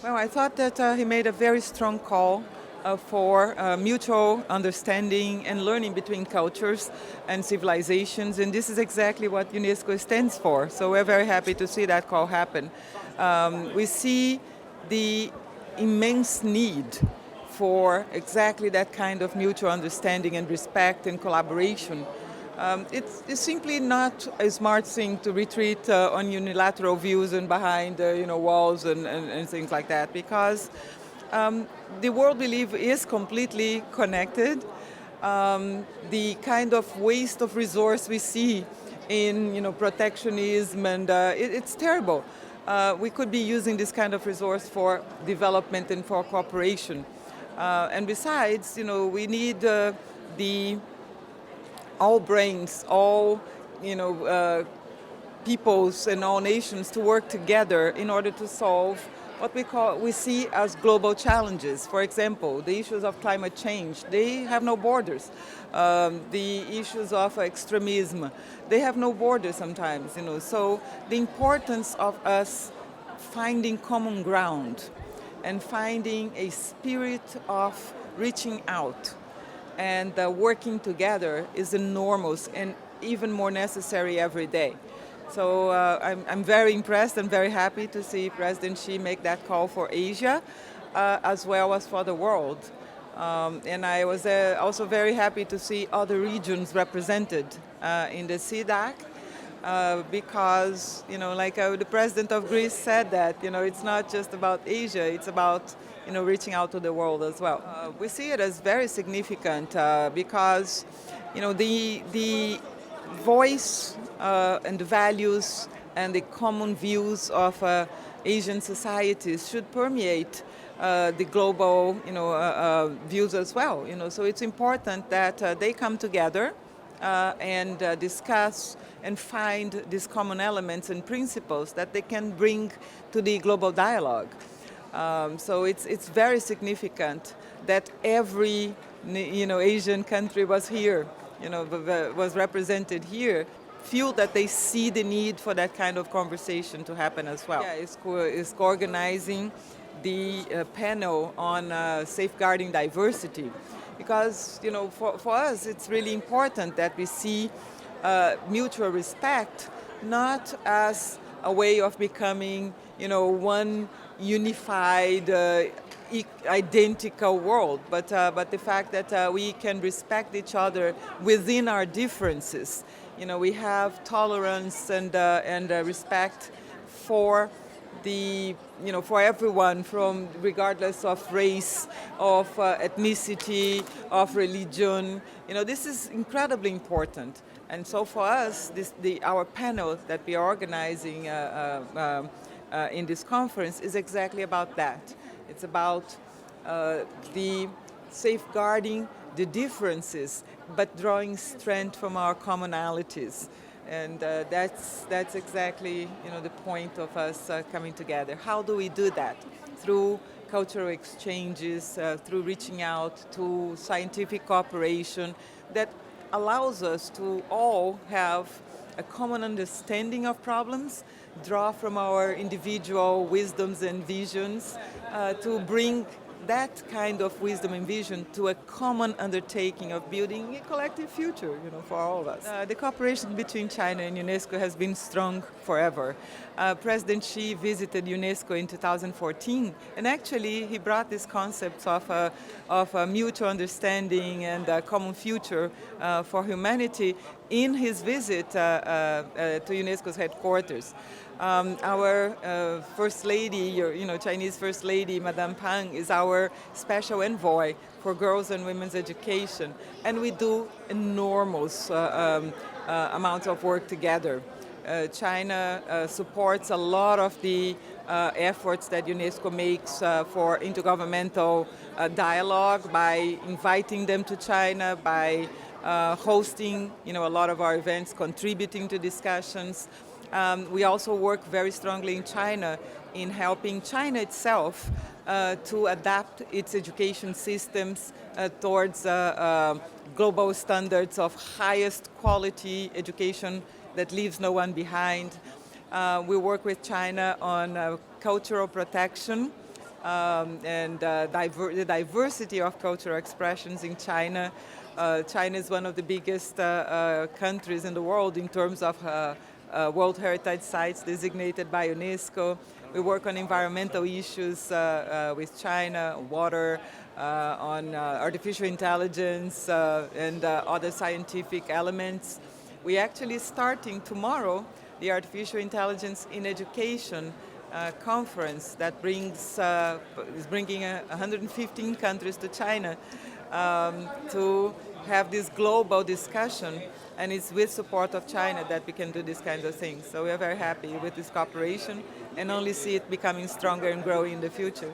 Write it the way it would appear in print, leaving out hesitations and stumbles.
Well, I thought that he made a very strong call for mutual understanding and learning between cultures and civilizations, and this is exactly what UNESCO stands for. So we're very happy to see that call happen. We see the immense need for exactly that kind of mutual understanding and respect and collaboration. It's simply not a smart thing to retreat on unilateral views and behind walls and things like that, because the world we live is completely connected. The kind of waste of resource we see in protectionism and it's terrible. We could be using this kind of resource for development and for cooperation. And besides, we need the all brains, all peoples and all nations to work together in order to solve what we see as global challenges. For example, the issues of climate change, they have no borders. The issues of extremism, they have no borders sometimes. So the importance of us finding common ground and finding a spirit of reaching out and working together is enormous and even more necessary every day. So I'm very impressed and very happy to see President Xi make that call for Asia as well as for the world. And I was also very happy to see other regions represented in the CDAC because, the president of Greece said that, it's not just about Asia, it's about reaching out to the world as well. We see it as very significant because, the voice and the values and the common views of Asian societies should permeate the global, views as well. So it's important that they come together and discuss and find these common elements and principles that they can bring to the global dialogue. So it's very significant that every Asian country was here, was represented here, feel that they see the need for that kind of conversation to happen as well. Yeah, it's organizing the panel on safeguarding diversity, because for us it's really important that we see mutual respect not as a way of becoming one unified identical world, but the fact that we can respect each other within our differences. We have tolerance and respect for for everyone, from regardless of race, of ethnicity, of religion. This is incredibly important. And so for us, our panel that we are organizing in this conference is exactly about that. It's about the safeguarding the differences, but drawing strength from our commonalities. And that's exactly the point of us coming together. How do we do that? Through cultural exchanges, through reaching out to scientific cooperation that allows us to all have a common understanding of problems, draw from our individual wisdoms and visions to bring that kind of wisdom and vision to a common undertaking of building a collective future, for all of us. The cooperation between China and UNESCO has been strong forever. President Xi visited UNESCO in 2014, and actually he brought these concepts of mutual understanding and a common future for humanity in his visit to UNESCO's headquarters. Our First Lady, Chinese First Lady, Madame Pang, is our special envoy for girls and women's education, and we do enormous amounts of work together. China supports a lot of the efforts that UNESCO makes for intergovernmental dialogue by inviting them to China, by hosting a lot of our events, contributing to discussions. We also work very strongly in China in helping China itself to adapt its education systems towards global standards of highest quality education that leaves no one behind. We work with China on cultural protection the diversity of cultural expressions in China. China is one of the biggest countries in the world in terms of World Heritage Sites designated by UNESCO. We work on environmental issues with China, water, on artificial intelligence, and other scientific elements. We're actually starting tomorrow the Artificial Intelligence in Education conference that is bringing 115 countries to China to have this global discussion, and it's with support of China that we can do these kinds of things. So we are very happy with this cooperation and only see it becoming stronger and growing in the future.